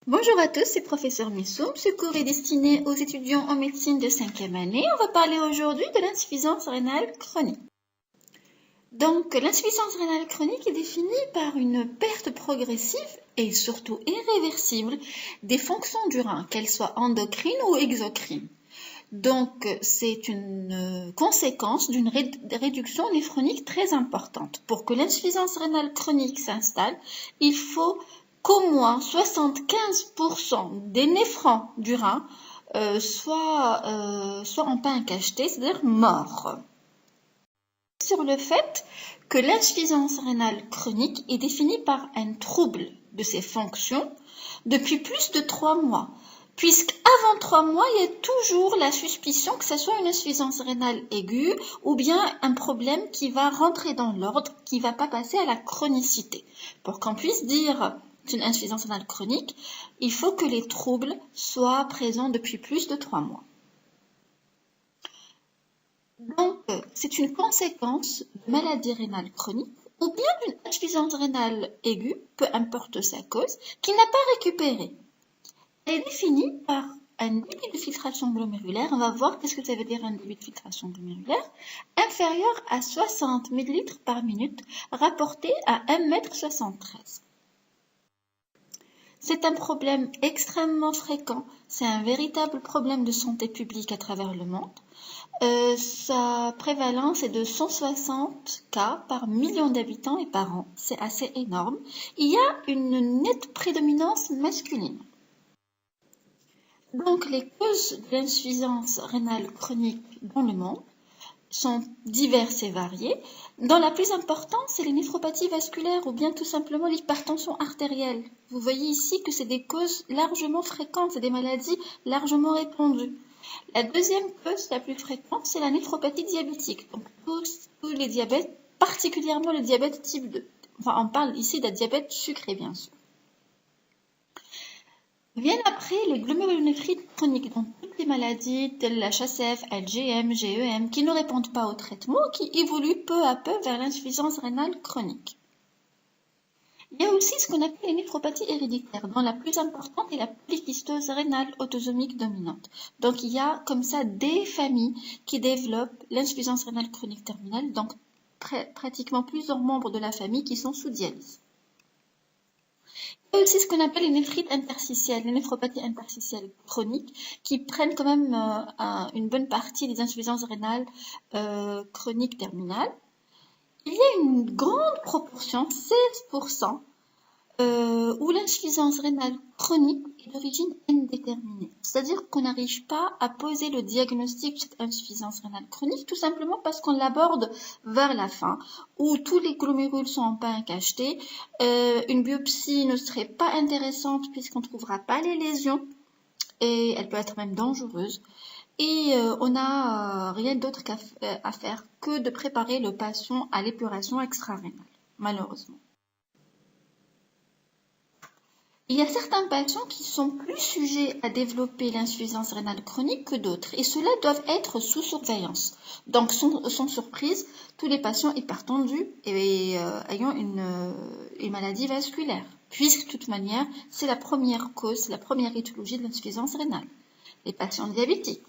Bonjour à tous, c'est Professeur Missoum. Ce cours est destiné aux étudiants en médecine de 5e année. On va parler aujourd'hui de l'insuffisance rénale chronique. Donc, l'insuffisance rénale chronique est définie par une perte progressive et surtout irréversible des fonctions du rein, qu'elles soient endocrines ou exocrines. Donc, c'est une conséquence d'une réduction néphronique très importante. Pour que l'insuffisance rénale chronique s'installe, il faut qu'au moins 75% des néphrons du rein soient en pain cacheté, c'est-à-dire morts. Sur le fait que l'insuffisance rénale chronique est définie par un trouble de ses fonctions depuis plus de 3 mois. Puisqu'avant 3 mois, il y a toujours la suspicion que ce soit une insuffisance rénale aiguë ou bien un problème qui va rentrer dans l'ordre, qui ne va pas passer à la chronicité. Pour qu'on puisse dire c'est une insuffisance rénale chronique, il faut que les troubles soient présents depuis plus de 3 mois. Donc, c'est une conséquence de maladie rénale chronique ou bien d'une insuffisance rénale aiguë, peu importe sa cause, qui n'a pas récupéré. Elle est définie par un débit de filtration glomérulaire. On va voir qu'est-ce que ça veut dire un débit de filtration glomérulaire. Inférieur à 60 ml par minute, rapporté à 1,73 m. C'est un problème extrêmement fréquent. C'est un véritable problème de santé publique à travers le monde. Sa prévalence est de 160 cas par million d'habitants et par an. C'est assez énorme. Il y a une nette prédominance masculine. Donc, les causes de l'insuffisance rénale chronique dans le monde sont diverses et variées. Dans la plus importante, c'est les néphropathies vasculaires ou bien tout simplement l'hypertension artérielle. Vous voyez ici que c'est des causes largement fréquentes, c'est des maladies largement répandues. La deuxième cause la plus fréquente, c'est la néphropathie diabétique. Donc, tous les diabètes, particulièrement le diabète type 2. Enfin, on parle ici d'un diabète sucré, bien sûr. Viennent après les glomérulonéphrite chroniques, donc toutes les maladies telles la HACF, LGM, GEM, qui ne répondent pas au traitement, qui évoluent peu à peu vers l'insuffisance rénale chronique. Il y a aussi ce qu'on appelle les néphropathies héréditaires, dont la plus importante est la polykystose rénale autosomique dominante. Donc il y a comme ça des familles qui développent l'insuffisance rénale chronique terminale, donc pratiquement plusieurs membres de la famille qui sont sous dialyse. Il y a aussi ce qu'on appelle les néphrites interstitielles, les néphropathies interstitielles chroniques, qui prennent quand même une bonne partie des insuffisances rénales chroniques terminales. Il y a une grande proportion, 16%, où l'insuffisance rénale chronique est d'origine indéterminée. C'est-à-dire qu'on n'arrive pas à poser le diagnostic de cette insuffisance rénale chronique, tout simplement parce qu'on l'aborde vers la fin, où tous les glomérules sont en pain cacheté. Une biopsie ne serait pas intéressante puisqu'on ne trouvera pas les lésions, et elle peut être même dangereuse. Et on n'a rien d'autre à faire que de préparer le patient à l'épuration extra-rénale, malheureusement. Il y a certains patients qui sont plus sujets à développer l'insuffisance rénale chronique que d'autres, et ceux-là doivent être sous surveillance. Donc, sans surprise, tous les patients hypertendus et ayant une maladie vasculaire, puisque de toute manière, c'est la première cause, c'est la première étiologie de l'insuffisance rénale. Les patients diabétiques.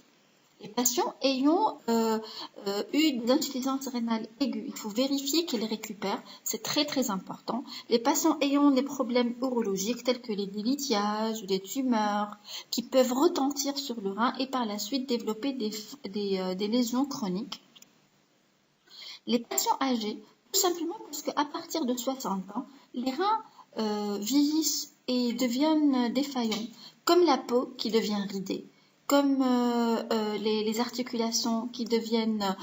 Les patients ayant eu de l'insuffisance rénale aiguë, il faut vérifier qu'ils récupèrent, c'est très très important. Les patients ayant des problèmes urologiques tels que les lithiases ou des tumeurs qui peuvent retentir sur le rein et par la suite développer des lésions chroniques. Les patients âgés, tout simplement parce qu'à partir de 60 ans, les reins vieillissent et deviennent défaillants, comme la peau qui devient ridée, comme les articulations qui deviennent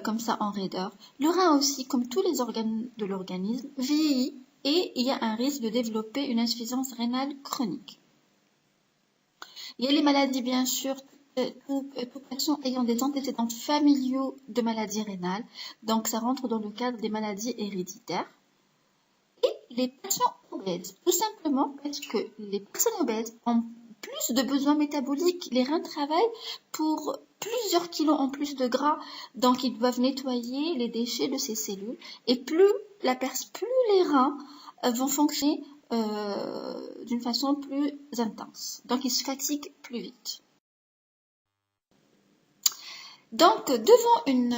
comme ça en raideur. Le rein aussi, comme tous les organes de l'organisme, vieillit et il y a un risque de développer une insuffisance rénale chronique. Il y a les maladies, bien sûr, tout patient ayant des antécédents familiaux de maladies rénales, donc ça rentre dans le cadre des maladies héréditaires. Et les patients obèses, tout simplement parce que les personnes obèses ont plus de besoins métaboliques. Les reins travaillent pour plusieurs kilos en plus de gras, donc ils doivent nettoyer les déchets de ces cellules. Et plus les reins vont fonctionner d'une façon plus intense. Donc, il se fatigue plus vite. Donc, devant une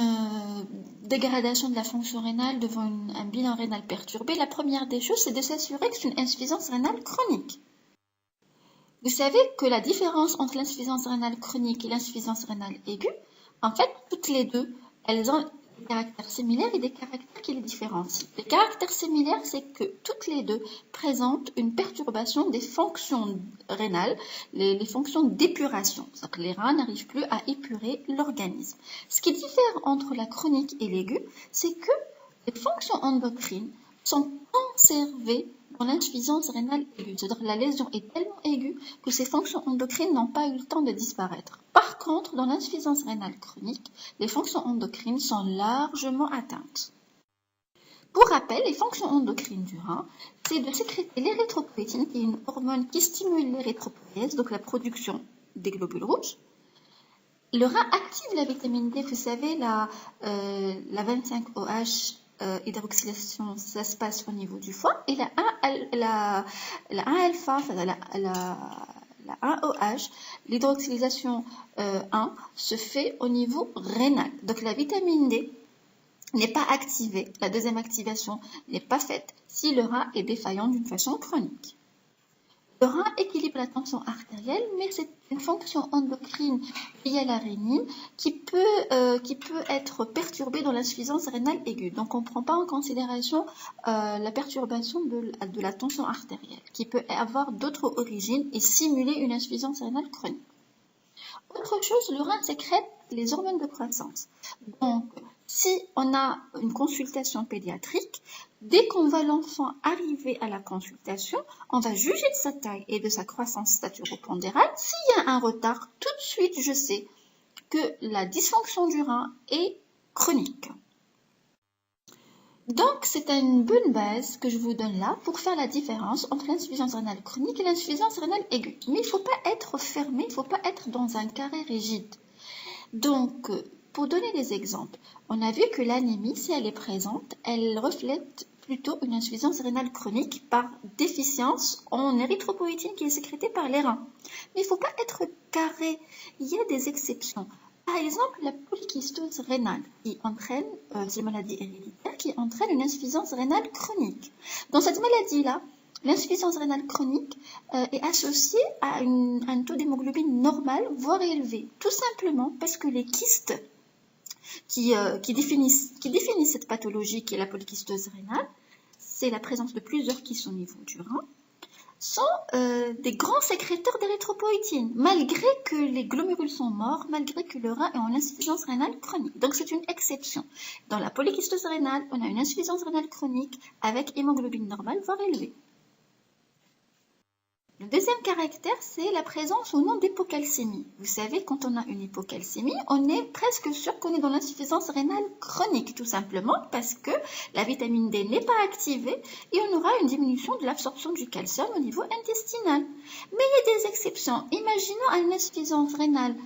dégradation de la fonction rénale, devant un bilan rénal perturbé, la première des choses, c'est de s'assurer que c'est une insuffisance rénale chronique. Vous savez que la différence entre l'insuffisance rénale chronique et l'insuffisance rénale aiguë, en fait, toutes les deux, elles ont des caractères similaires et des caractères qui les différencient. Les caractères similaires, c'est que toutes les deux présentent une perturbation des fonctions rénales, les fonctions d'épuration. C'est-à-dire que les reins n'arrivent plus à épurer l'organisme. Ce qui diffère entre la chronique et l'aiguë, c'est que les fonctions endocrines sont conservées dans l'insuffisance rénale aiguë. C'est-à-dire que la lésion est tellement aiguë que ces fonctions endocrines n'ont pas eu le temps de disparaître. Par contre, dans l'insuffisance rénale chronique, les fonctions endocrines sont largement atteintes. Pour rappel, les fonctions endocrines du rein, c'est de sécréter l'érythropoïétine, qui est une hormone qui stimule l'érythropoïèse, donc la production des globules rouges. Le rein active la vitamine D, vous savez, la 25OH, hydroxylation, ça se passe au niveau du foie, et la 1-alpha, enfin la 1OH, l'hydroxylation 1, se fait au niveau rénal. Donc la vitamine D n'est pas activée, la deuxième activation n'est pas faite si le rein est défaillant d'une façon chronique. Le rein équilibre la tension artérielle, mais c'est une fonction endocrine liée à la rénine qui peut être perturbée dans l'insuffisance rénale aiguë. Donc on ne prend pas en considération la perturbation de la tension artérielle, qui peut avoir d'autres origines et simuler une insuffisance rénale chronique. Autre chose, le rein sécrète les hormones de croissance. Donc, si on a une consultation pédiatrique, dès qu'on voit l'enfant arriver à la consultation, on va juger de sa taille et de sa croissance staturopondérale. S'il y a un retard, tout de suite, je sais que la dysfonction du rein est chronique. Donc, c'est une bonne base que je vous donne là pour faire la différence entre l'insuffisance rénale chronique et l'insuffisance rénale aiguë. Mais il ne faut pas être fermé, il ne faut pas être dans un carré rigide. Donc, pour donner des exemples, on a vu que l'anémie, si elle est présente, elle reflète plutôt une insuffisance rénale chronique par déficience en érythropoïétine qui est sécrétée par les reins. Mais il ne faut pas être carré, il y a des exceptions. Par exemple, la polykystose rénale qui entraîne, c'est une maladie héréditaire qui entraîne une insuffisance rénale chronique. Dans cette maladie-là, l'insuffisance rénale chronique est associée à un taux d'hémoglobine normal, voire élevé, tout simplement parce que les kystes qui définissent cette pathologie qui est la polykystose rénale, c'est la présence de plusieurs kystes au niveau du rein, sont des grands sécréteurs d'érythropoïétine, malgré que les glomérules sont morts, malgré que le rein est en insuffisance rénale chronique. Donc c'est une exception. Dans la polykystose rénale, on a une insuffisance rénale chronique avec hémoglobine normale, voire élevée. Le deuxième caractère, c'est la présence ou non d'hypocalcémie. Vous savez, quand on a une hypocalcémie, on est presque sûr qu'on est dans l'insuffisance rénale chronique, tout simplement parce que la vitamine D n'est pas activée et on aura une diminution de l'absorption du calcium au niveau intestinal. Mais il y a des exceptions. Imaginons une insuffisance rénale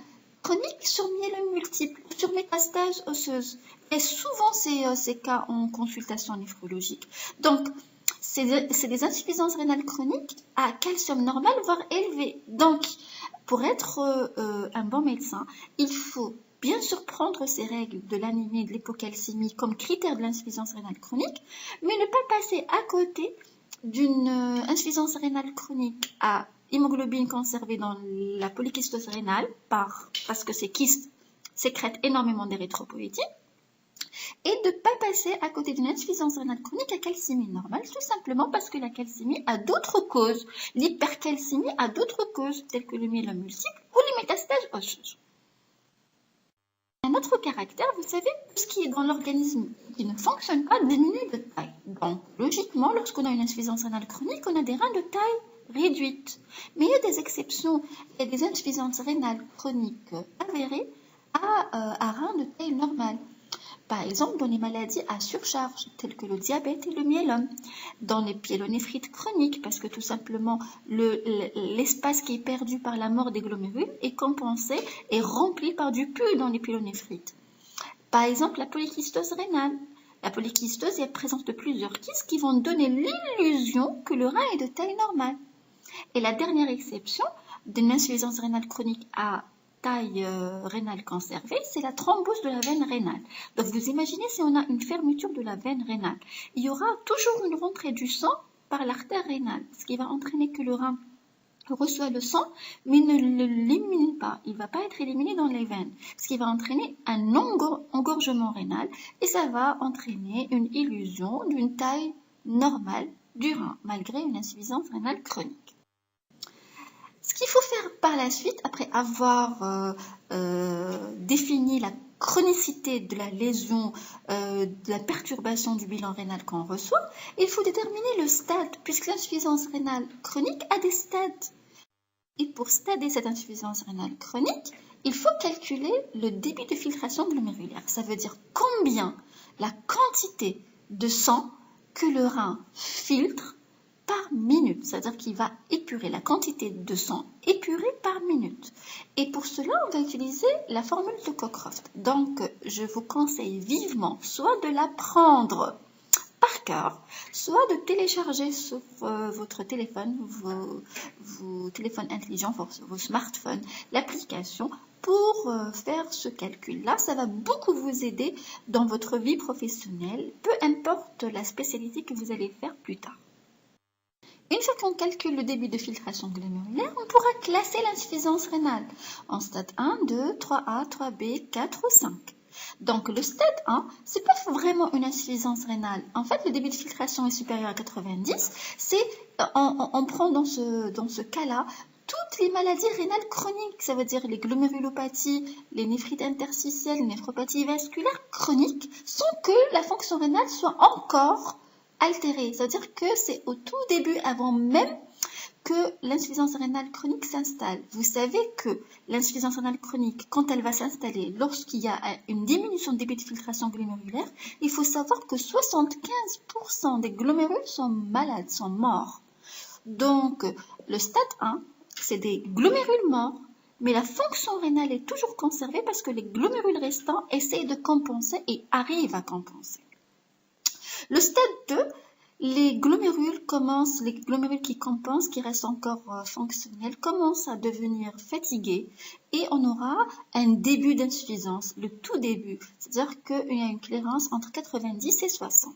chronique sur myélome multiple, sur métastase osseuse. Et souvent, ces cas en consultation néphrologique. Donc, c'est des insuffisances rénales chroniques à calcium normal, voire élevé. Donc, pour être un bon médecin, il faut bien sûr prendre ces règles de l'anémie et de l'hypocalcémie comme critères de l'insuffisance rénale chronique, mais ne pas passer à côté d'une insuffisance rénale chronique à hémoglobine conservée dans la polykystose rénale, parce que ces kystes sécrètent énormément d'érythropoïétine, et de ne pas passer à côté d'une insuffisance rénale chronique à calcémie normale, tout simplement parce que la calcémie a d'autres causes. L'hypercalcémie a d'autres causes, telles que le myélome multiple ou les métastases osseuses. Un autre caractère, vous savez, tout ce qui est dans l'organisme qui ne fonctionne pas diminue de taille. Donc, logiquement, lorsqu'on a une insuffisance rénale chronique, on a des reins de taille réduite. Mais il y a des exceptions. Il y a des insuffisances rénales chroniques avérées à reins de taille normale. Par exemple, dans les maladies à surcharge, telles que le diabète et le myélome, dans les pyélonéphrites chroniques, parce que tout simplement, l'espace qui est perdu par la mort des glomérules est compensé et rempli par du pus dans les pyélonéphrites. Par exemple, la polykystose rénale, La polykystose est présente de plusieurs kystes qui vont donner l'illusion que le rein est de taille normale. Et la dernière exception d'une insuffisance rénale chronique à taille rénale conservée, c'est la thrombose de la veine rénale. Donc vous imaginez si on a une fermeture de la veine rénale, il y aura toujours une rentrée du sang par l'artère rénale, ce qui va entraîner que le rein reçoit le sang, mais ne l'élimine pas. Il ne va pas être éliminé dans les veines, ce qui va entraîner un engorgement rénal et ça va entraîner une illusion d'une taille normale du rein, malgré une insuffisance rénale chronique. Ce qu'il faut faire par la suite, après avoir défini la chronicité de la lésion, de la perturbation du bilan rénal qu'on reçoit, il faut déterminer le stade, puisque l'insuffisance rénale chronique a des stades. Et pour stader cette insuffisance rénale chronique, il faut calculer le débit de filtration glomérulaire. Ça veut dire combien la quantité de sang que le rein filtre par minute. C'est-à-dire qu'il va épurer la quantité de sang épurée par minute. Et pour cela, on va utiliser la formule de Cockcroft. Donc, je vous conseille vivement soit de la prendre par cœur, soit de télécharger sur votre téléphone, vos téléphones intelligents, vos smartphones, l'application pour faire ce calcul-là. Ça va beaucoup vous aider dans votre vie professionnelle, peu importe la spécialité que vous allez faire plus tard. Une fois qu'on calcule le débit de filtration glomérulaire, on pourra classer l'insuffisance rénale en stade 1, 2, 3A, 3B, 4 ou 5. Donc le stade 1, ce n'est pas vraiment une insuffisance rénale. En fait, le débit de filtration est supérieur à 90. On prend dans ce cas-là toutes les maladies rénales chroniques. Ça veut dire les glomérulopathies, les néphrites interstitielles, les néphropathies vasculaires chroniques, sans que la fonction rénale soit encore altérée. C'est-à-dire que c'est au tout début, avant même que l'insuffisance rénale chronique s'installe. Vous savez que l'insuffisance rénale chronique, quand elle va s'installer, lorsqu'il y a une diminution de débit de filtration glomérulaire, il faut savoir que 75% des glomérules sont malades, sont morts. Donc, le stade 1, c'est des glomérules morts, mais la fonction rénale est toujours conservée parce que les glomérules restants essayent de compenser et arrivent à compenser. Le stade 2, les glomérules qui compensent, qui restent encore fonctionnels, commencent à devenir fatigués et on aura un début d'insuffisance, le tout début, c'est-à-dire qu'il y a une clairance entre 90 et 60.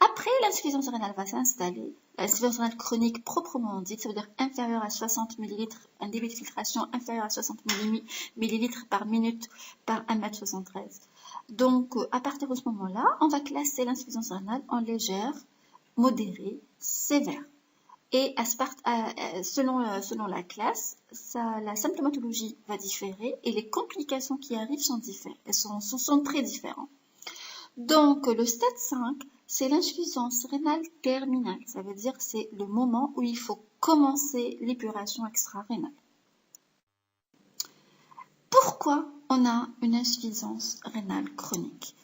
Après, l'insuffisance rénale va s'installer, l'insuffisance rénale chronique proprement dite, ça veut dire inférieure à 60 ml, un débit de filtration inférieur à 60 ml par minute par 1,73 m. Donc, à partir de ce moment-là, on va classer l'insuffisance rénale en légère, modérée, sévère. Et selon la classe, la symptomatologie va différer et les complications qui arrivent sont très différentes. Donc, le stade 5, c'est l'insuffisance rénale terminale. Ça veut dire que c'est le moment où il faut commencer l'épuration extra-rénale. Pourquoi on a une insuffisance rénale chronique?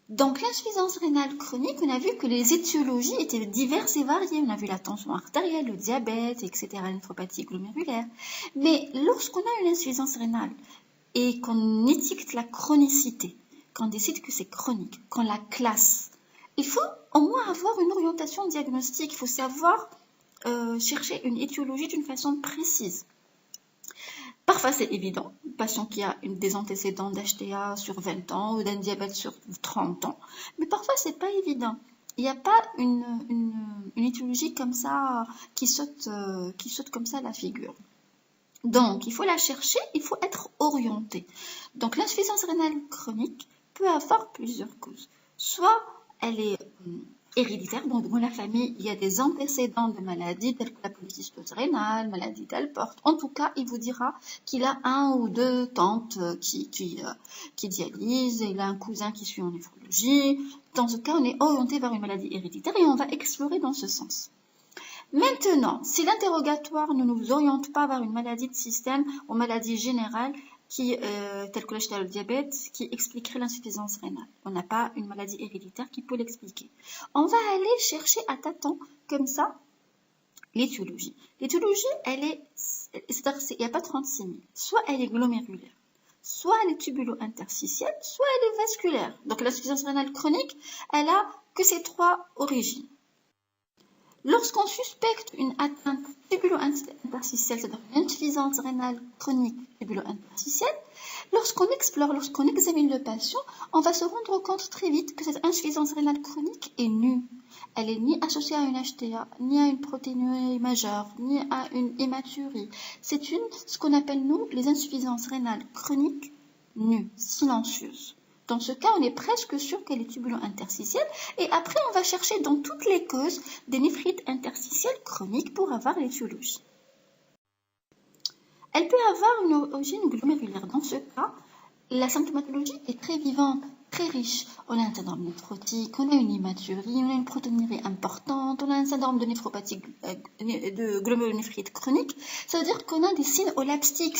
Donc, l'insuffisance rénale chronique, on a vu que les étiologies étaient diverses et variées. On a vu la tension artérielle, le diabète, etc., la néphropathie glomérulaire. Mais lorsqu'on a une insuffisance rénale et qu'on étiquette la chronicité, qu'on décide que c'est chronique, qu'on la classe, il faut au moins avoir une orientation diagnostique. Il faut savoir chercher une étiologie d'une façon précise. Parfois, c'est évident, un patient qui a des antécédents d'HTA sur 20 ans ou d'un diabète sur 30 ans. Mais parfois, c'est pas évident. Il n'y a pas une étiologie comme ça qui saute comme ça à la figure. Donc, il faut la chercher, il faut être orienté. Donc, l'insuffisance rénale chronique peut avoir plusieurs causes. Soit elle est héréditaire, donc dans la famille, il y a des antécédents de maladies telles que la polykystose rénale, maladie d'Alport. En tout cas, il vous dira qu'il a un ou deux tantes qui dialysent, il a un cousin qui suit en néphrologie. Dans ce cas, on est orienté vers une maladie héréditaire et on va explorer dans ce sens. Maintenant, si l'interrogatoire ne nous oriente pas vers une maladie de système ou maladie générale, telle que le diabète, qui expliquerait l'insuffisance rénale. On n'a pas une maladie héréditaire qui peut l'expliquer. On va aller chercher à tâtons, comme ça, l'étiologie. L'étiologie, il n'y a pas 36 000. Soit elle est glomérulaire, soit elle est tubulo-interstitielle, soit elle est vasculaire. Donc l'insuffisance rénale chronique, elle a que ces trois origines. Lorsqu'on suspecte une atteinte tubulo-interstitielle, c'est-à-dire une insuffisance rénale chronique tubulo-interstitielle, lorsqu'on explore, lorsqu'on examine le patient, on va se rendre compte très vite que cette insuffisance rénale chronique est nue. Elle est ni associée à une HTA, ni à une protéinurie majeure, ni à une hématurie. C'est ce qu'on appelle, nous, les insuffisances rénales chroniques nues, silencieuses. Dans ce cas, on est presque sûr qu'elle est tubulo-interstitielle. Et après, on va chercher dans toutes les causes des néphrites interstitielles chroniques pour avoir l'étiologie. Elle peut avoir une origine glomérulaire. Dans ce cas, la symptomatologie est très vivante, très riche. On a un syndrome néphrotique, on a une hématurie, on a une protéinurie importante, on a un syndrome de néphropathie de glomérulonéphrite chronique. Ça veut dire qu'on a des signes holapstiques.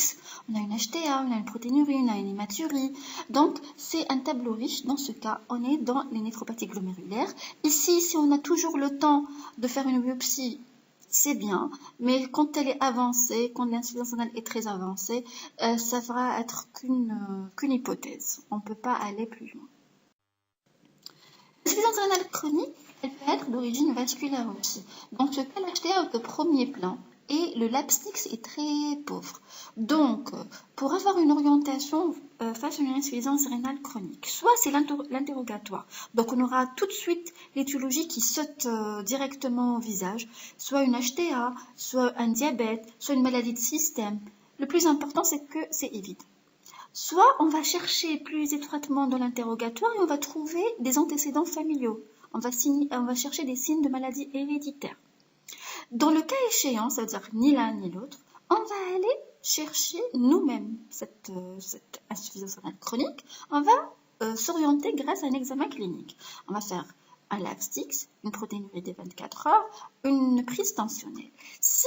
On a une HTA, on a une protéinurie, on a une hématurie. Donc, c'est un tableau riche. Dans ce cas, on est dans les néphropathies glomérulaires. Ici, si on a toujours le temps de faire une biopsie, c'est bien, mais quand elle est avancée, quand l'insuffisance rénale est très avancée, ça va être qu'une hypothèse. On ne peut pas aller plus loin. L'insuffisance rénale chronique, elle peut être d'origine vasculaire aussi. Dans ce cas, l'HTA est au premier plan et le labstix est très pauvre. Donc, pour avoir une orientation face à une insuffisance rénale chronique, soit c'est l'interrogatoire. Donc, on aura tout de suite l'étiologie qui saute directement au visage, soit une HTA, soit un diabète, soit une maladie de système. Le plus important, c'est que c'est évident. Soit on va chercher plus étroitement dans l'interrogatoire et on va trouver des antécédents familiaux. On va chercher des signes de maladie héréditaire. Dans le cas échéant, c'est-à-dire ni l'un ni l'autre, on va aller chercher nous-mêmes cette insuffisance rénale chronique. On va s'orienter grâce à un examen clinique. On va faire un labstix, une protéinurie des 24 heures, une prise tensionnelle. Si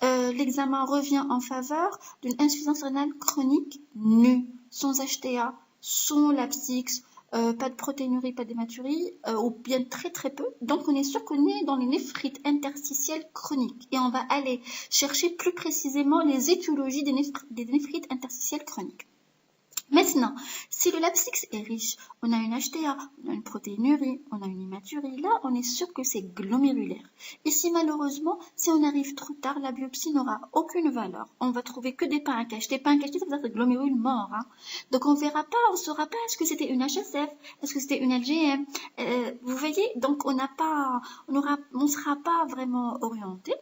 l'examen revient en faveur d'une insuffisance rénale chronique nue, sans HTA, sans labstix, pas de protéinurie, pas d'hématurie, ou bien très très peu. Donc on est sûr qu'on est dans les néphrites interstitielles chroniques. Et on va aller chercher plus précisément les étiologies des néphrites interstitielles chroniques. Maintenant, si le labstix est riche, on a une HTA, on a une protéinurie, on a une hématurie, là on est sûr que c'est glomérulaire. Ici malheureusement, si on arrive trop tard, la biopsie n'aura aucune valeur. On va trouver que des pains à cacher. Des pains à cacher, ça veut dire des glomérules morts. Hein. Donc on verra pas, on saura pas est-ce que c'était une HSF, est-ce que c'était une LGM. Vous voyez, donc on sera pas vraiment orienté.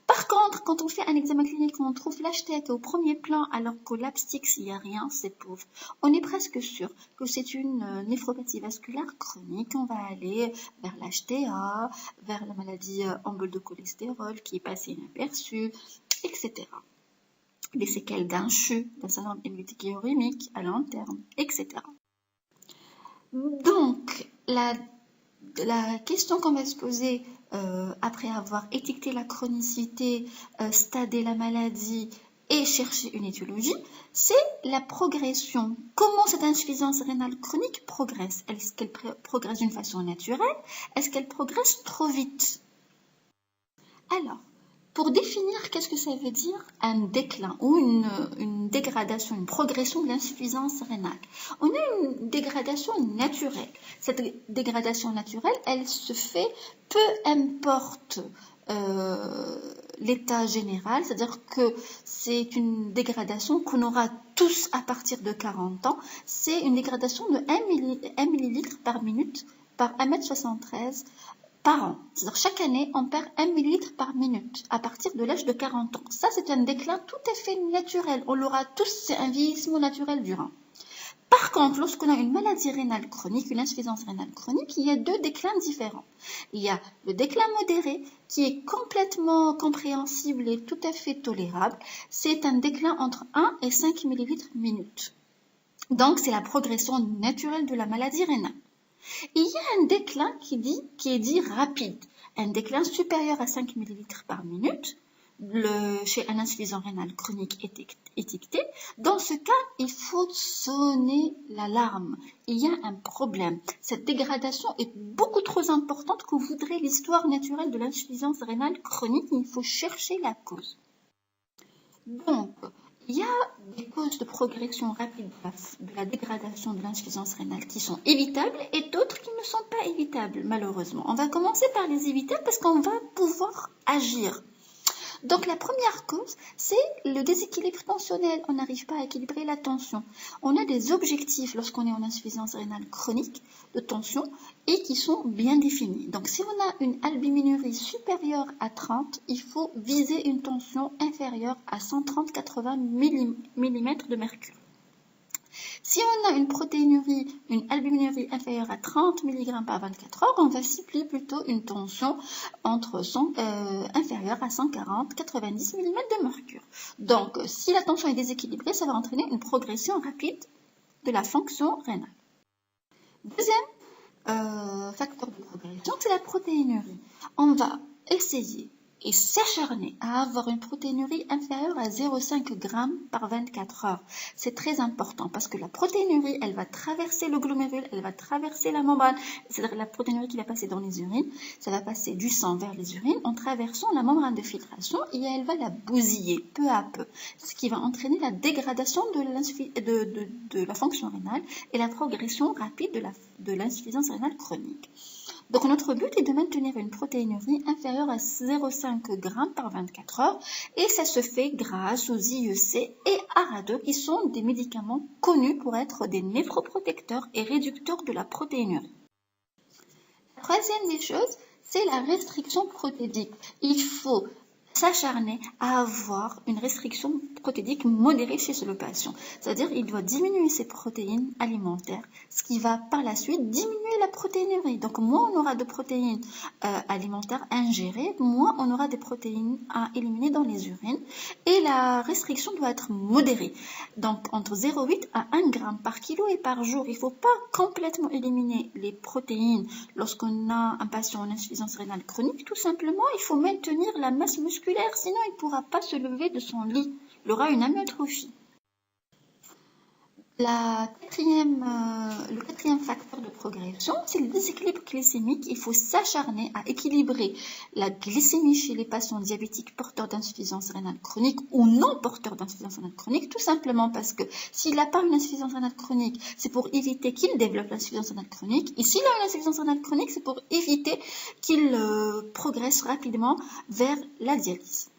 Par contre, quand on fait un examen clinique, on trouve l'HTA au premier plan alors qu'au labstix, il n'y a rien, c'est pauvre. On est presque sûr que c'est une néphropathie vasculaire chronique. On va aller vers l'HTA, vers la maladie embole de cholestérol qui est passée inaperçue, etc. Des séquelles d'un CHU, d'un syndrome hémolytique et urémique à long terme, etc. Donc, la question qu'on va se poser après avoir étiqueté la chronicité, stadé la maladie et cherché une étiologie, c'est la progression. Comment cette insuffisance rénale chronique progresse? Est-ce qu'elle progresse d'une façon naturelle? Est-ce qu'elle progresse trop vite? Alors, pour définir qu'est-ce que ça veut dire un déclin ou une dégradation, une progression de l'insuffisance rénale, on a une dégradation naturelle. Cette dégradation naturelle, elle se fait peu importe l'état général, c'est-à-dire que c'est une dégradation qu'on aura tous à partir de 40 ans. C'est une dégradation de 1 millilitre par minute par 1m73 par an. C'est-à-dire chaque année, on perd 1 millilitre par minute à partir de l'âge de 40 ans. Ça, c'est un déclin tout à fait naturel. On l'aura tous, c'est un vieillissement naturel du rein. Par contre, lorsqu'on a une maladie rénale chronique, une insuffisance rénale chronique, il y a deux déclins différents. Il y a le déclin modéré qui est complètement compréhensible et tout à fait tolérable. C'est un déclin entre 1 et 5 millilitres minute. Donc, c'est la progression naturelle de la maladie rénale. Il y a un déclin qui est dit rapide, un déclin supérieur à 5 ml par minute, chez un insuffisant rénal chronique étiqueté. Dans ce cas, il faut sonner l'alarme. Il y a un problème. Cette dégradation est beaucoup trop importante que voudrait l'histoire naturelle de l'insuffisance rénale chronique. Il faut chercher la cause. Donc, Il y a des causes de progression rapide de la dégradation de l'insuffisance rénale qui sont évitables et d'autres qui ne sont pas évitables, malheureusement. On va commencer par les évitables parce qu'on va pouvoir agir. Donc la première cause, c'est le déséquilibre tensionnel. On n'arrive pas à équilibrer la tension. On a des objectifs lorsqu'on est en insuffisance rénale chronique de tension et qui sont bien définis. Donc si on a une albuminurie supérieure à 30, il faut viser une tension inférieure à 130-80 mm de mercure. Si on a une protéinurie, une albuminurie inférieure à 30 mg par 24 heures, on va cibler plutôt une tension inférieure à 140-90 mm de mercure. Donc, si la tension est déséquilibrée, ça va entraîner une progression rapide de la fonction rénale. Deuxième facteur de progression, c'est la protéinurie. On va essayer et s'acharner à avoir une protéinurie inférieure à 0,5 g par 24 heures. C'est très important parce que la protéinurie, elle va traverser le glomérule, elle va traverser la membrane, c'est-à-dire la protéinurie qui va passer dans les urines, ça va passer du sang vers les urines en traversant la membrane de filtration et elle va la bousiller peu à peu, ce qui va entraîner la dégradation de la fonction rénale et la progression rapide de l'insuffisance rénale chronique. Donc notre but est de maintenir une protéinurie inférieure à 0,5 g par 24 heures et ça se fait grâce aux IEC et ARA2 qui sont des médicaments connus pour être des néphroprotecteurs et réducteurs de la protéinurie. La troisième des choses, c'est la restriction protéique. Il faut s'acharner à avoir une restriction protéique modérée chez le patient. C'est-à-dire qu'il doit diminuer ses protéines alimentaires, ce qui va par la suite diminuer la protéinurie. Donc moins on aura de protéines alimentaires ingérées, moins on aura des protéines à éliminer dans les urines. Et la restriction doit être modérée. Donc entre 0,8 à 1 g par kilo et par jour. Il ne faut pas complètement éliminer les protéines lorsqu'on a un patient en insuffisance rénale chronique. Tout simplement, il faut maintenir la masse musculaire, sinon il ne pourra pas se lever de son lit. Il aura une amyotrophie. Le quatrième facteur de progression, c'est le déséquilibre glycémique. Il faut s'acharner à équilibrer la glycémie chez les patients diabétiques porteurs d'insuffisance rénale chronique ou non porteurs d'insuffisance rénale chronique, tout simplement parce que s'il n'a pas une insuffisance rénale chronique, c'est pour éviter qu'il développe l'insuffisance rénale chronique. Et s'il a une insuffisance rénale chronique, c'est pour éviter qu'il progresse rapidement vers la dialyse.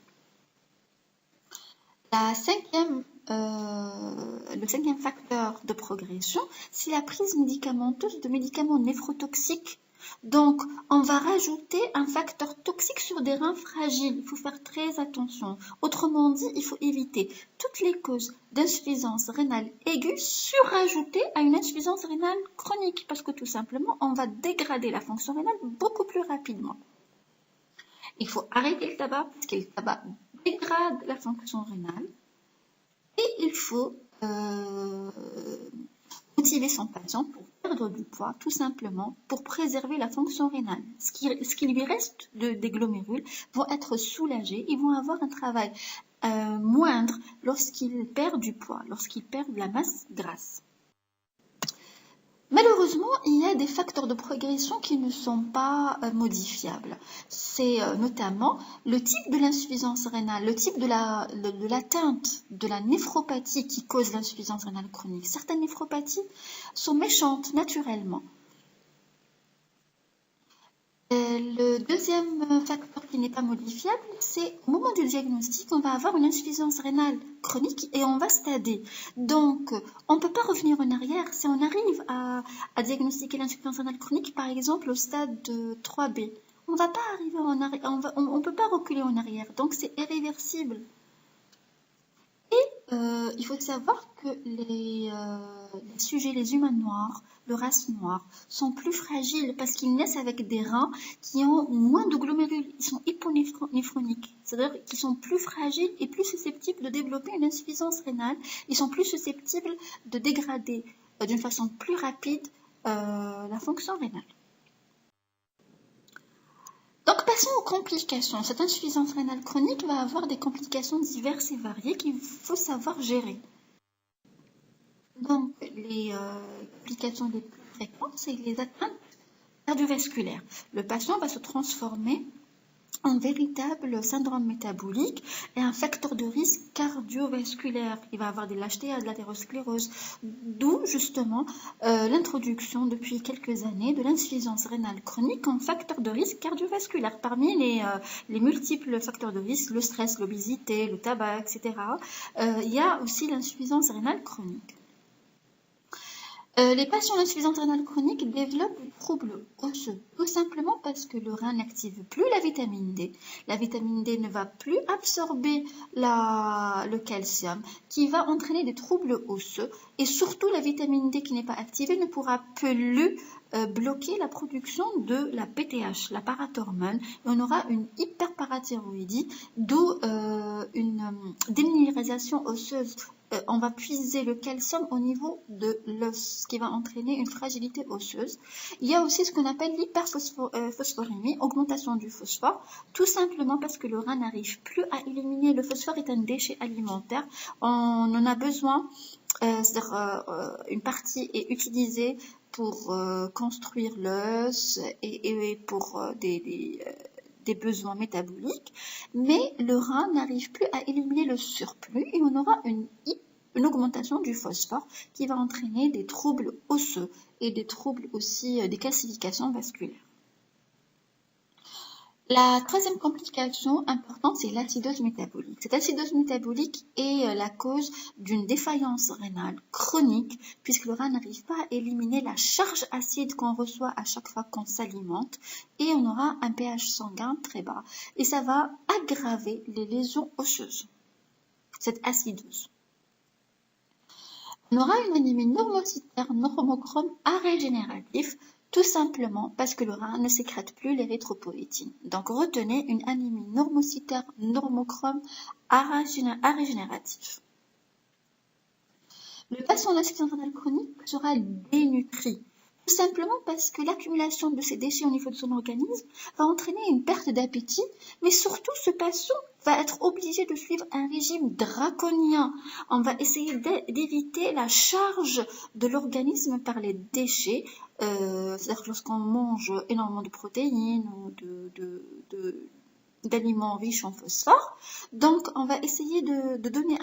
Le cinquième facteur de progression, c'est la prise médicamenteuse de médicaments néphrotoxiques. Donc, on va rajouter un facteur toxique sur des reins fragiles. Il faut faire très attention. Autrement dit, il faut éviter toutes les causes d'insuffisance rénale aiguë surajoutées à une insuffisance rénale chronique, parce que tout simplement, on va dégrader la fonction rénale beaucoup plus rapidement. Il faut arrêter le tabac, parce que le tabac dégrade la fonction rénale. Et il faut motiver son patient pour perdre du poids, tout simplement, pour préserver la fonction rénale. Ce qui lui reste des glomérules vont être soulagés, ils vont avoir un travail moindre lorsqu'ils perdent du poids, lorsqu'ils perdent de la masse grasse. Malheureusement, il y a des facteurs de progression qui ne sont pas modifiables. C'est notamment le type de l'insuffisance rénale, le type de l'atteinte de la néphropathie qui cause l'insuffisance rénale chronique. Certaines néphropathies sont méchantes naturellement. Le deuxième facteur qui n'est pas modifiable, c'est au moment du diagnostic, on va avoir une insuffisance rénale chronique et on va stader. Donc, on ne peut pas revenir en arrière. Si on arrive à diagnostiquer l'insuffisance rénale chronique, par exemple, au stade de 3B, on ne va pas arriver en arrière, on peut pas reculer en arrière. Donc, c'est irréversible. Et il faut savoir que les sujets, les humains noirs, de race noire, sont plus fragiles parce qu'ils naissent avec des reins qui ont moins de glomérules. Ils sont hyponéphroniques, c'est-à-dire qu'ils sont plus fragiles et plus susceptibles de développer une insuffisance rénale. Ils sont plus susceptibles de dégrader d'une façon plus rapide la fonction rénale. Donc, passons aux complications. Cette insuffisance rénale chronique va avoir des complications diverses et variées qu'il faut savoir gérer. Donc, les complications les plus fréquentes, c'est les atteintes cardiovasculaires. Le patient va se transformer un véritable syndrome métabolique et un facteur de risque cardiovasculaire. Il va avoir des lâchetés, de l'athérosclérose. D'où justement l'introduction depuis quelques années de l'insuffisance rénale chronique en facteur de risque cardiovasculaire. Parmi les multiples facteurs de risque, le stress, l'obésité, le tabac, etc., il y a aussi l'insuffisance rénale chronique. Les patients d'insuffisance rénale chronique développent des troubles osseux, tout simplement parce que le rein n'active plus la vitamine D. La vitamine D ne va plus absorber le calcium, qui va entraîner des troubles osseux. Et surtout, la vitamine D qui n'est pas activée ne pourra plus bloquer la production de la PTH, la parathormone, et on aura une hyperparathyroïdie, d'où une déminéralisation osseuse. On va puiser le calcium au niveau de l'os, ce qui va entraîner une fragilité osseuse. Il y a aussi ce qu'on appelle l'hyperphosphorémie, augmentation du phosphore, tout simplement parce que le rein n'arrive plus à éliminer. Le phosphore est un déchet alimentaire, on en a besoin, c'est-à-dire une partie est utilisée pour construire l'os et pour des besoins métaboliques, mais le rein n'arrive plus à éliminer le surplus et on aura une augmentation du phosphore qui va entraîner des troubles osseux et des troubles aussi des calcifications vasculaires. La troisième complication importante, c'est l'acidose métabolique. Cette acidose métabolique est la cause d'une défaillance rénale chronique puisque le rein n'arrive pas à éliminer la charge acide qu'on reçoit à chaque fois qu'on s'alimente et on aura un pH sanguin très bas et ça va aggraver les lésions osseuses, cette acidose. On aura une anémie normocytaire normochrome arégénératif tout simplement parce que le rein ne sécrète plus l'érythropoïétine. Donc retenez une anémie normocytaire normochrome arégénératif. Le patient d'insuffisance rénale chronique sera dénutri, tout simplement parce que l'accumulation de ces déchets au niveau de son organisme va entraîner une perte d'appétit, mais surtout ce patient va être obligé de suivre un régime draconien. On va essayer d'éviter la charge de l'organisme par les déchets, c'est-à-dire que lorsqu'on mange énormément de protéines ou d'aliments riches en phosphore. Donc, on va essayer de donner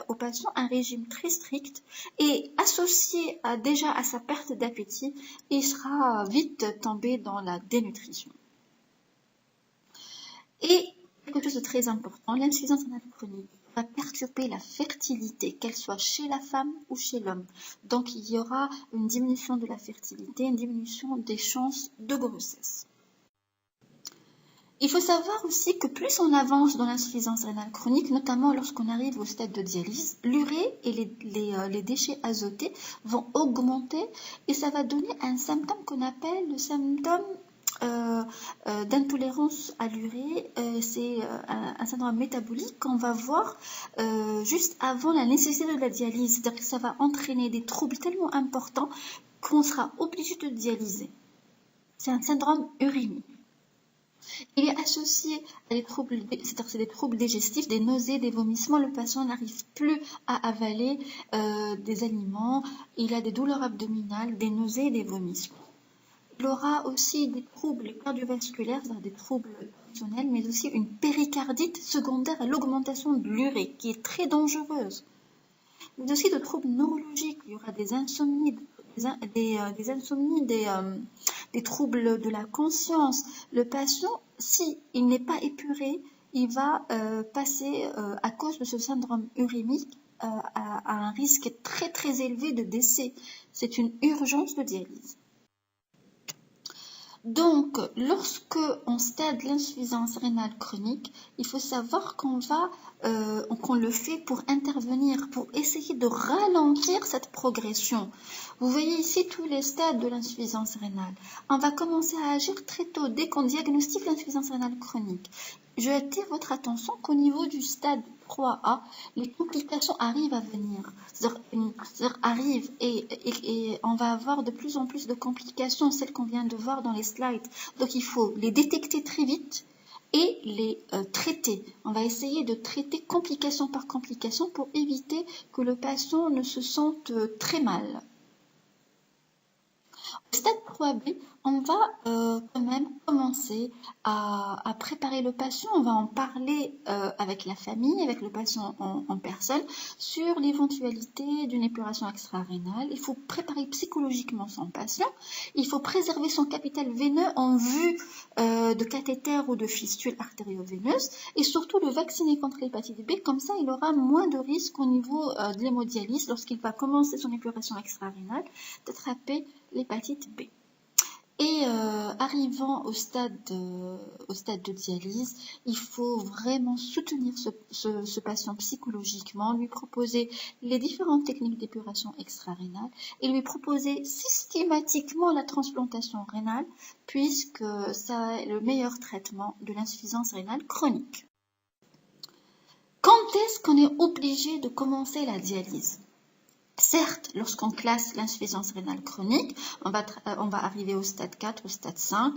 au patient un régime très strict et associé déjà à sa perte d'appétit, il sera vite tombé dans la dénutrition. Et quelque chose de très important, l'insuffisance rénale chronique va perturber la fertilité, qu'elle soit chez la femme ou chez l'homme. Donc, il y aura une diminution de la fertilité, une diminution des chances de grossesse. Il faut savoir aussi que plus on avance dans l'insuffisance rénale chronique, notamment lorsqu'on arrive au stade de dialyse, l'urée et les déchets azotés vont augmenter et ça va donner un symptôme qu'on appelle le symptôme d'intolérance à l'urée. C'est un syndrome métabolique qu'on va voir juste avant la nécessité de la dialyse. C'est-à-dire que ça va entraîner des troubles tellement importants qu'on sera obligé de dialyser. C'est un syndrome urémique. Il est associé à des troubles, c'est des troubles digestifs, des nausées, des vomissements. Le patient n'arrive plus à avaler des aliments. Il a des douleurs abdominales, des nausées et des vomissements. Il aura aussi des troubles cardiovasculaires, c'est-à-dire des troubles fonctionnels, mais aussi une péricardite secondaire à l'augmentation de l'urée, qui est très dangereuse. Mais aussi de troubles neurologiques. Il y aura des insomnies, des troubles de la conscience. Le patient, s'il n'est pas épuré, il va passer, à cause de ce syndrome urémique, à un risque très très élevé de décès. C'est une urgence de dialyse. Donc, lorsque on stade l'insuffisance rénale chronique, il faut savoir qu'on le fait pour intervenir, pour essayer de ralentir cette progression. Vous voyez ici tous les stades de l'insuffisance rénale. On va commencer à agir très tôt, dès qu'on diagnostique l'insuffisance rénale chronique. Je attire votre attention qu'au niveau du stade 3A, les complications arrivent à venir. C'est-à-dire arrivent et on va avoir de plus en plus de complications, celles qu'on vient de voir dans les slides. Donc il faut les détecter très vite et les traiter. On va essayer de traiter complication par complication pour éviter que le patient ne se sente très mal. Au stade 3B, on va quand même commencer à préparer le patient. On va en parler avec la famille, avec le patient en personne, sur l'éventualité d'une épuration extra-rénale. Il faut préparer psychologiquement son patient. Il faut préserver son capital veineux en vue de cathéter ou de fistule artério-veineuse. Et surtout, le vacciner contre l'hépatite B. Comme ça, il aura moins de risques au niveau de l'hémodialyse lorsqu'il va commencer son épuration extra-rénale d'attraper l'hépatite B. Et arrivant au stade de dialyse, il faut vraiment soutenir ce patient psychologiquement, lui proposer les différentes techniques d'épuration extra-rénale et lui proposer systématiquement la transplantation rénale puisque ça est le meilleur traitement de l'insuffisance rénale chronique. Quand est-ce qu'on est obligé de commencer la dialyse ? Certes, lorsqu'on classe l'insuffisance rénale chronique, on va arriver au stade 4, au stade 5.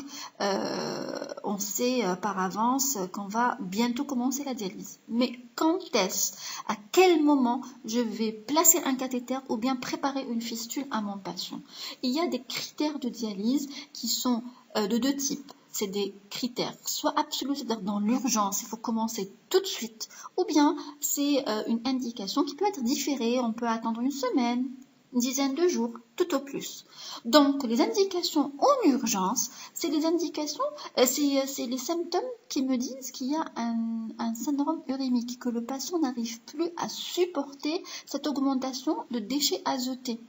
On sait par avance qu'on va bientôt commencer la dialyse. Mais quand est-ce, à quel moment je vais placer un cathéter ou bien préparer une fistule à mon patient? Il y a des critères de dialyse qui sont de deux types. C'est des critères, soit absolus, c'est-à-dire dans l'urgence, il faut commencer tout de suite, ou bien c'est une indication qui peut être différée, on peut attendre une semaine, une dizaine de jours, tout au plus. Donc, les indications en urgence, c'est les indications, c'est les symptômes qui me disent qu'il y a un syndrome urémique, que le patient n'arrive plus à supporter cette augmentation de déchets azotés.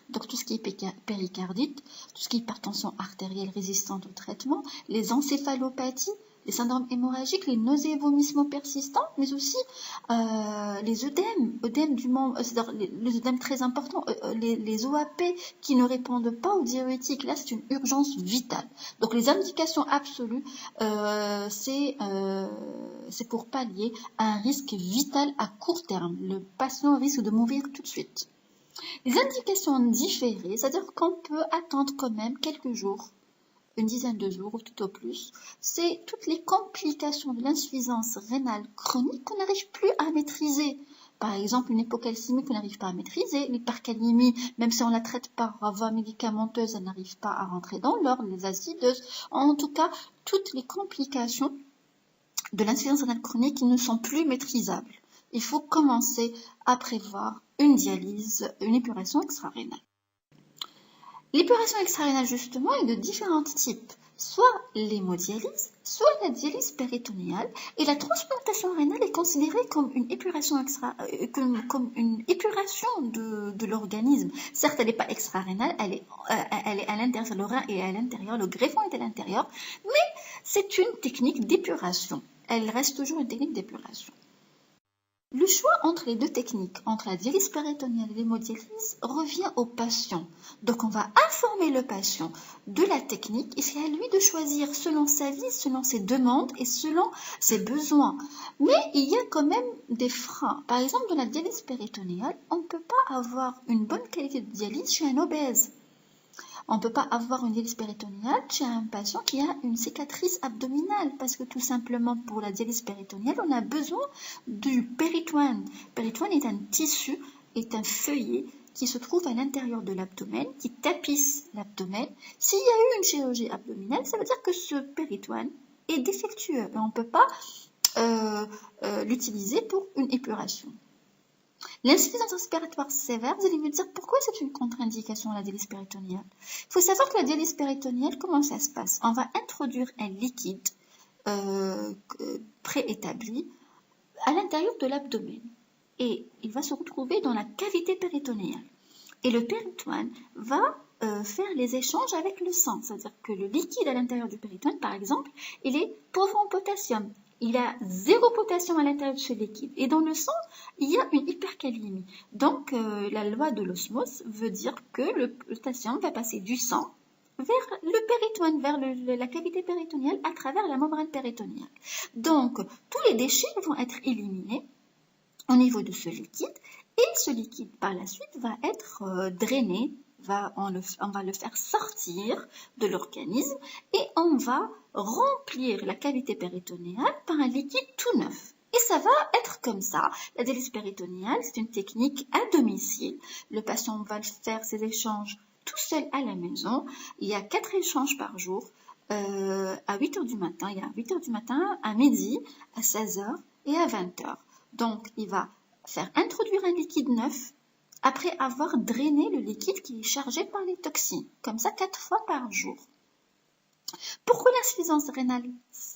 Donc tout ce qui est péricardite, tout ce qui est hypertension artérielle résistante au traitement, les encéphalopathies, les syndromes hémorragiques, les nausées et vomissements persistants, mais aussi les œdèmes du membre, c'est-à-dire les œdèmes très importants, les OAP qui ne répondent pas aux diurétiques. Là, c'est une urgence vitale. Donc les indications absolues, c'est pour pallier un risque vital à court terme. Le patient risque de mourir tout de suite. Les indications différées, c'est-à-dire qu'on peut attendre quand même quelques jours, une dizaine de jours ou tout au plus, c'est toutes les complications de l'insuffisance rénale chronique qu'on n'arrive plus à maîtriser. Par exemple, une hypocalcémie qu'on n'arrive pas à maîtriser, l'hypercalémie, même si on la traite par voie médicamenteuse, elle n'arrive pas à rentrer dans l'ordre, les acideuses, en tout cas, toutes les complications de l'insuffisance rénale chronique qui ne sont plus maîtrisables. Il faut commencer à prévoir une dialyse, une épuration extra-rénale. L'épuration extra-rénale, justement, est de différents types. Soit l'hémodialyse, soit la dialyse péritonéale. Et la transplantation rénale est considérée comme une épuration comme une épuration de l'organisme. Certes, elle n'est pas extra-rénale, elle est à l'intérieur, le rein est à l'intérieur, le greffon est à l'intérieur, mais c'est une technique d'épuration. Elle reste toujours une technique d'épuration. Le choix entre les deux techniques, entre la dialyse péritonéale et l'hémodialyse, revient au patient. Donc on va informer le patient de la technique et c'est à lui de choisir selon sa vie, selon ses demandes et selon ses besoins. Mais il y a quand même des freins. Par exemple, dans la dialyse péritonéale, on ne peut pas avoir une bonne qualité de dialyse chez un obèse. On ne peut pas avoir une dialyse péritonéale chez un patient qui a une cicatrice abdominale parce que tout simplement pour la dialyse péritonéale, on a besoin du péritoine. Le péritoine est un tissu, est un feuillet qui se trouve à l'intérieur de l'abdomen, qui tapisse l'abdomen. S'il y a eu une chirurgie abdominale, ça veut dire que ce péritoine est défectueux et on ne peut pas l'utiliser pour une épuration. L'insuffisance respiratoire sévère, vous allez me dire pourquoi c'est une contre-indication à la dialyse péritonéale. Il faut savoir que la dialyse péritonéale, comment ça se passe? On va introduire un liquide préétabli à l'intérieur de l'abdomen et il va se retrouver dans la cavité péritonéale. Et le péritoine va faire les échanges avec le sang, c'est-à-dire que le liquide à l'intérieur du péritoine, par exemple, il est pauvre en potassium. Il a 0 potassium à l'intérieur de ce liquide. Et dans le sang, il y a une hypercalémie. Donc, la loi de l'osmose veut dire que le potassium va passer du sang vers le péritoine, vers la cavité péritonéale à travers la membrane péritonéale. Donc, tous les déchets vont être éliminés au niveau de ce liquide et ce liquide, par la suite, va être drainé. On va le faire sortir de l'organisme et on va remplir la cavité péritonéale par un liquide tout neuf. Et ça va être comme ça. La dialyse péritonéale, c'est une technique à domicile. Le patient va faire ses échanges tout seul à la maison. Il y a 4 échanges par jour, à 8 heures du matin. Il y a à 8 heures du matin, à midi, à 16 heures et à 20 heures. Donc, il va faire introduire un liquide neuf après avoir drainé le liquide qui est chargé par les toxines. Comme ça, 4 fois par jour. Pourquoi l'insuffisance rénale,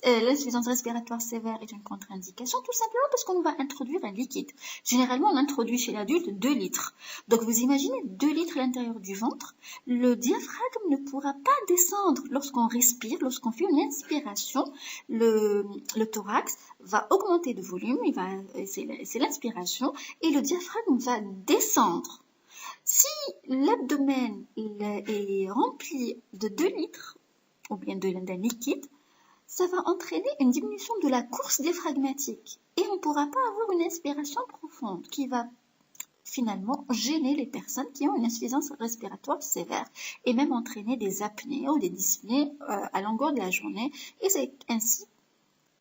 l'insuffisance respiratoire sévère est une contre-indication? Tout simplement parce qu'on va introduire un liquide. Généralement, on introduit chez l'adulte 2 litres. Donc, vous imaginez 2 litres à l'intérieur du ventre. Le diaphragme ne pourra pas descendre lorsqu'on respire, lorsqu'on fait une inspiration. Le thorax va augmenter de volume, c'est l'inspiration, et le diaphragme va descendre. Si l'abdomen est rempli de 2 litres, ou bien d'un liquide, ça va entraîner une diminution de la course diaphragmatique. Et on ne pourra pas avoir une inspiration profonde qui va finalement gêner les personnes qui ont une insuffisance respiratoire sévère et même entraîner des apnées ou des dyspnées à longueur de la journée. Et c'est ainsi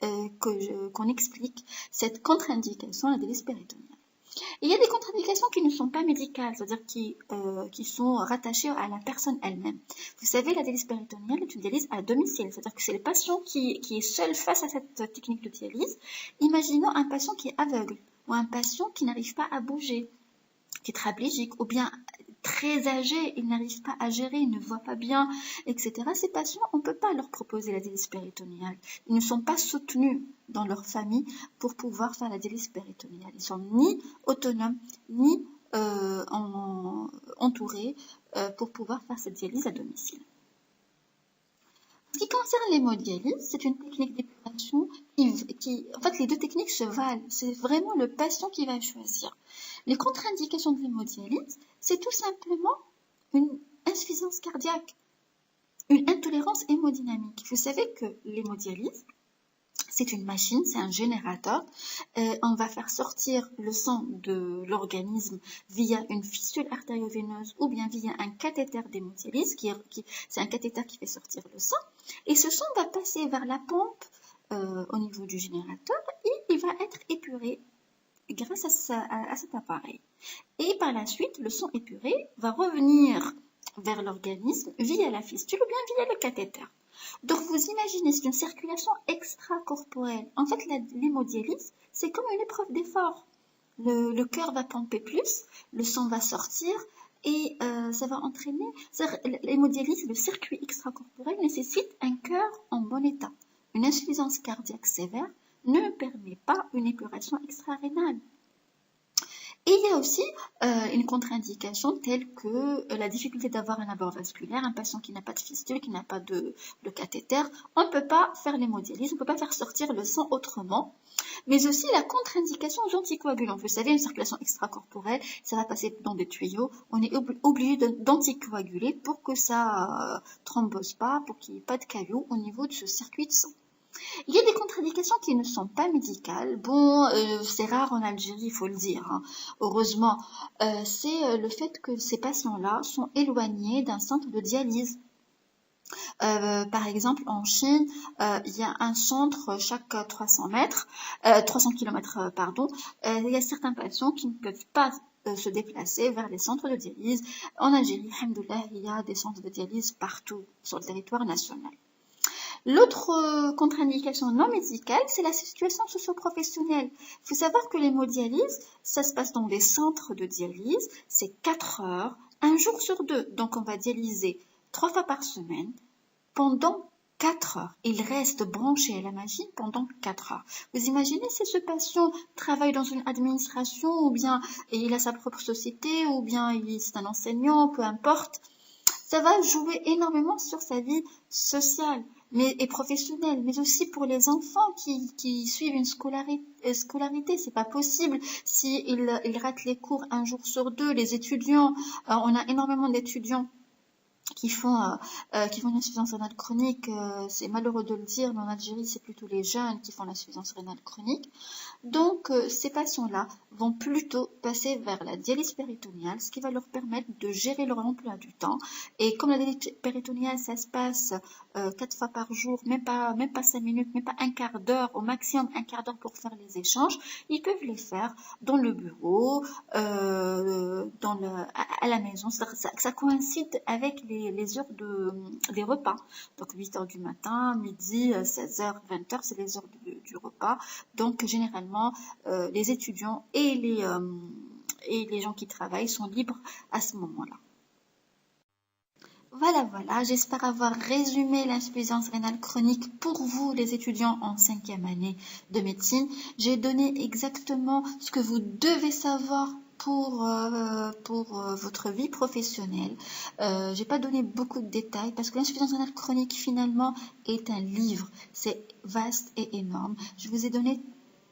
qu'on explique cette contre-indication à la dialyse péritonéale. Il y a des contre-indications qui ne sont pas médicales, c'est-à-dire qui sont rattachées à la personne elle-même. Vous savez, la dialyse péritonéale est une dialyse à domicile, c'est-à-dire que c'est le patient qui est seul face à cette technique de dialyse. Imaginons un patient qui est aveugle ou un patient qui n'arrive pas à bouger, tétraplégique ou bien très âgé, il n'arrive pas à gérer, il ne voit pas bien, etc. Ces patients, on ne peut pas leur proposer la dialyse péritonéale. Ils ne sont pas soutenus dans leur famille pour pouvoir faire la dialyse péritonéale. Ils sont ni autonomes, ni entourés pour pouvoir faire cette dialyse à domicile. En ce qui concerne l'hémodialyse, c'est une technique d'épuration en fait, les deux techniques se valent. C'est vraiment le patient qui va choisir. Les contre-indications de l'hémodialyse, c'est tout simplement une insuffisance cardiaque, une intolérance hémodynamique. Vous savez que l'hémodialyse, c'est une machine, c'est un générateur. On va faire sortir le sang de l'organisme via une fistule artério-veineuse ou bien via un cathéter d'hémodialyse, c'est un cathéter qui fait sortir le sang. Et ce sang va passer vers la pompe au niveau du générateur et il va être épuré grâce à cet appareil. Et par la suite, le sang épuré va revenir vers l'organisme via la fistule ou bien via le cathéter. Donc vous imaginez, c'est une circulation extracorporelle. En fait, l'hémodialyse, c'est comme une épreuve d'effort. Le cœur va pomper plus, le sang va sortir et ça va entraîner... L'hémodialyse, le circuit extracorporel nécessite un cœur en bon état. Une insuffisance cardiaque sévère ne permet pas une épuration extra-rénale. Et il y a aussi une contre-indication telle que la difficulté d'avoir un abord vasculaire, un patient qui n'a pas de fistule, qui n'a pas de cathéter, on ne peut pas faire l'hémodialyse, on ne peut pas faire sortir le sang autrement. Mais aussi la contre-indication aux anticoagulants. Vous savez, une circulation extracorporelle, ça va passer dans des tuyaux, on est obligé d'anticoaguler pour que ça thrombose pas, pour qu'il n'y ait pas de cailloux au niveau de ce circuit de sang. Il y a des contre-indications qui ne sont pas médicales. Bon, c'est rare en Algérie, il faut le dire. Hein. Heureusement, c'est le fait que ces patients-là sont éloignés d'un centre de dialyse. Par exemple, en Chine, il y a un centre chaque 300 km, pardon. Il y a certains patients qui ne peuvent pas se déplacer vers les centres de dialyse. En Algérie, alhamdoulilah, il y a des centres de dialyse partout sur le territoire national. L'autre contre-indication non médicale, c'est la situation socio-professionnelle. Il faut savoir que l'hémodialyse, ça se passe dans des centres de dialyse, c'est 4 heures, un jour sur 2. Donc on va dialyser 3 fois par semaine pendant 4 heures. Il reste branché à la machine pendant 4 heures. Vous imaginez si ce patient travaille dans une administration ou bien il a sa propre société ou bien c'est un enseignant, peu importe. Ça va jouer énormément sur sa vie sociale et professionnelle, mais aussi pour les enfants qui suivent une scolarité. C'est pas possible si ils ratent les cours un jour sur 2. Les étudiants, on a énormément d'étudiants qui font une insuffisance rénale chronique, c'est malheureux de le dire, mais en Algérie, c'est plutôt les jeunes qui font l'insuffisance rénale chronique. Donc, ces patients-là vont plutôt passer vers la dialyse péritonéale, ce qui va leur permettre de gérer leur emploi du temps. Et comme la dialyse péritonéale, ça se passe 4 fois par jour, même pas 5 minutes, même pas un quart d'heure, au maximum un quart d'heure pour faire les échanges, ils peuvent les faire dans le bureau, à la maison. Ça coïncide avec les heures des repas. Donc 8 heures du matin, midi, 16 heures, 20 heures, c'est les heures du repas. Donc généralement, les étudiants et les gens qui travaillent sont libres à ce moment-là. Voilà, j'espère avoir résumé l'insuffisance rénale chronique pour vous, les étudiants en 5e année de médecine. J'ai donné exactement ce que vous devez savoir pour votre vie professionnelle. J'ai pas donné beaucoup de détails parce que l'insuffisance rénale chronique finalement est un livre. C'est vaste et énorme. Je vous ai donné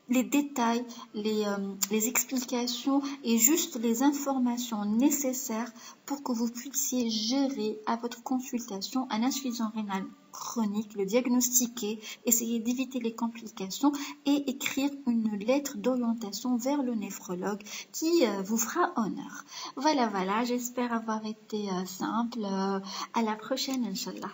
les détails, les explications et juste les informations nécessaires pour que vous puissiez gérer à votre consultation un insuffisant rénal chronique, le diagnostiquer, essayer d'éviter les complications et écrire une lettre d'orientation vers le néphrologue qui vous fera honneur. Voilà, j'espère avoir été simple. À la prochaine, Inch'Allah.